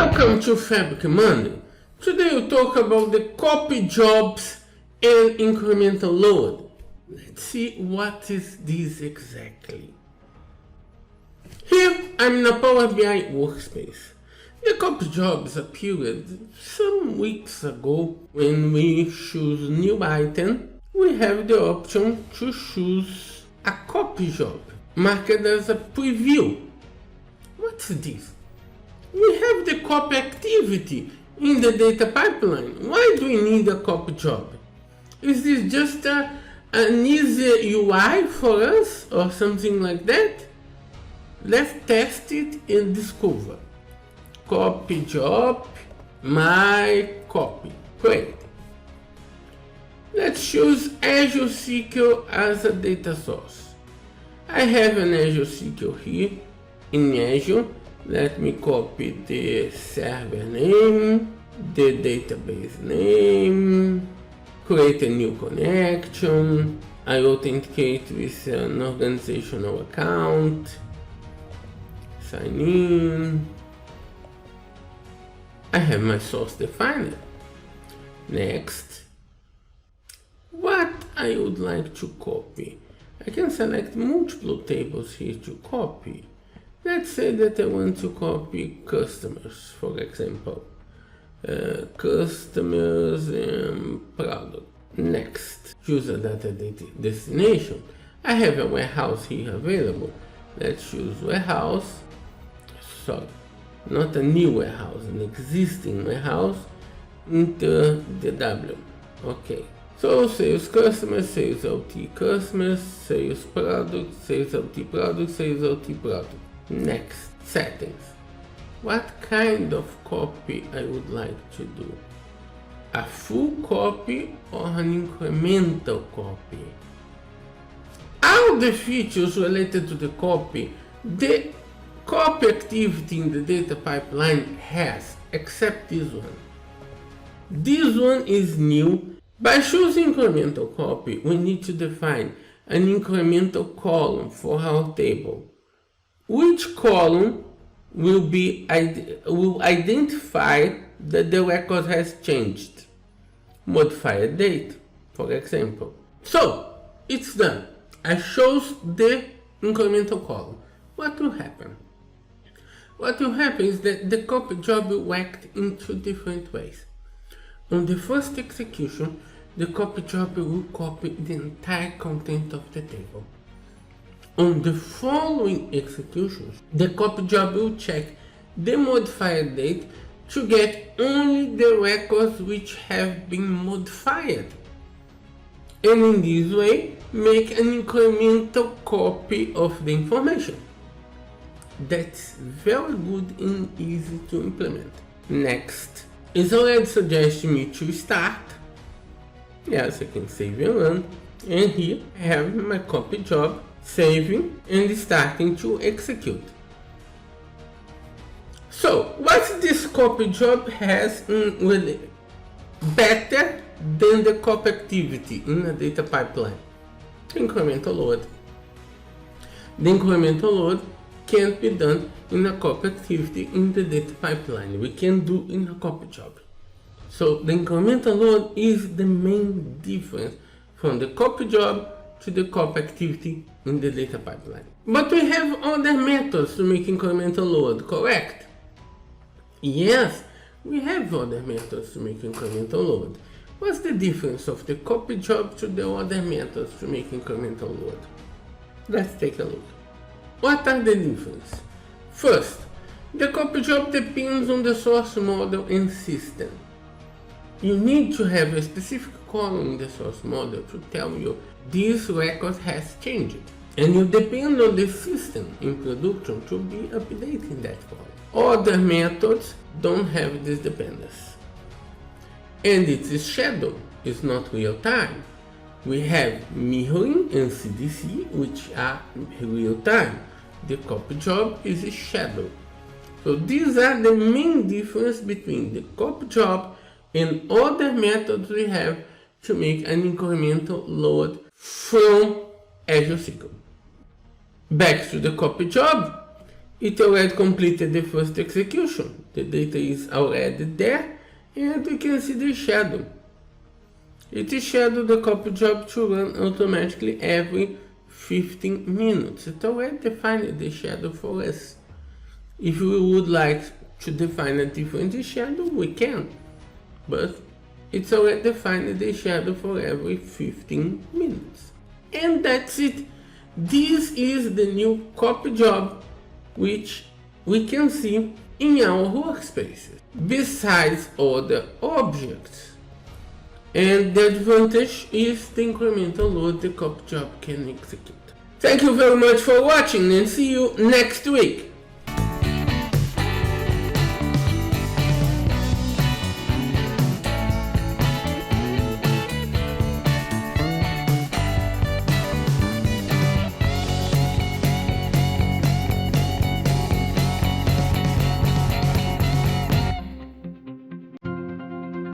Welcome to Fabric Monday. Today we'll talk about the copy jobs and incremental load. Let's see what is this exactly. Here I'm in a Power BI workspace. The copy jobs appeared some weeks ago. When we choose new item, we have the option to choose a copy job, marked as a preview. What's this? We have the copy activity in the data pipeline. Why do we need a copy job? Is this just an easy UI for us or something like that? Let's test it and discover. Copy job, my copy. Great. Let's choose Azure SQL as a data source. I have an Azure SQL here in Azure. Let me copy the server name, the database name, create a new connection. I authenticate with an organizational account, sign in. I have my source defined. Next, what I would like to copy. I can select multiple tables here to copy. Let's say that I want to copy customers, for example. Customers and product. Next, choose a data destination. I have a warehouse here available. Let's choose warehouse. Sorry, not a new warehouse, an existing warehouse. Enter the W. Okay. So sales customers, sales LT customers, sales product, sales LT product, sales LT product. Next, settings. What kind of copy I would like to do? A full copy or an incremental copy? All the features related to the copy activity in the data pipeline has, except this one. This one is new. By choosing incremental copy, we need to define an incremental column for our table. Which column will identify that the record has changed? Modify a date, for example. So, it's done. I chose the incremental column. What will happen? What will happen is that the copy job will act in two different ways. On the first execution, the copy job will copy the entire content of the table. On the following executions, the copy job will check the modified date to get only the records which have been modified. And in this way, make an incremental copy of the information. That's very good and easy to implement. Next, it's already suggesting me to start. Yes, I can save and run. And here I have my copy job saving and starting to execute. So, what this copy job has really better than the copy activity in a data pipeline? Incremental load. The incremental load can't be done in a copy activity in the data pipeline. We can do in a copy job. So the incremental load is the main difference from the copy job to the copy activity in the data pipeline. But we have other methods to make incremental load, correct? Yes, we have other methods to make incremental load. What's the difference of the copy job to the other methods to make incremental load? Let's take a look. What are the differences? First, the copy job depends on the source model and system. You need to have a specific column in the source model to tell you this record has changed. And you depend on the system in production to be updating that column. Other methods don't have this dependence. And it's scheduled, it's not real time. We have mirroring and CDC, which are real time. The copy job is scheduled. So these are the main difference between the copy job and other methods we have to make an incremental load from Azure SQL. Back to the copy job. it already completed the first execution. The data is already there, and we can see the shadow. It is scheduled the copy job to run automatically every 15 minutes. It already defined the schedule for us. If we would like to define a different schedule, we can, but it's already defined the schedule for every 15 minutes. And that's it. This is the new copy job which we can see in our workspaces, besides other objects. And the advantage is the incremental load the copy job can execute. Thank you very much for watching, and see you next week.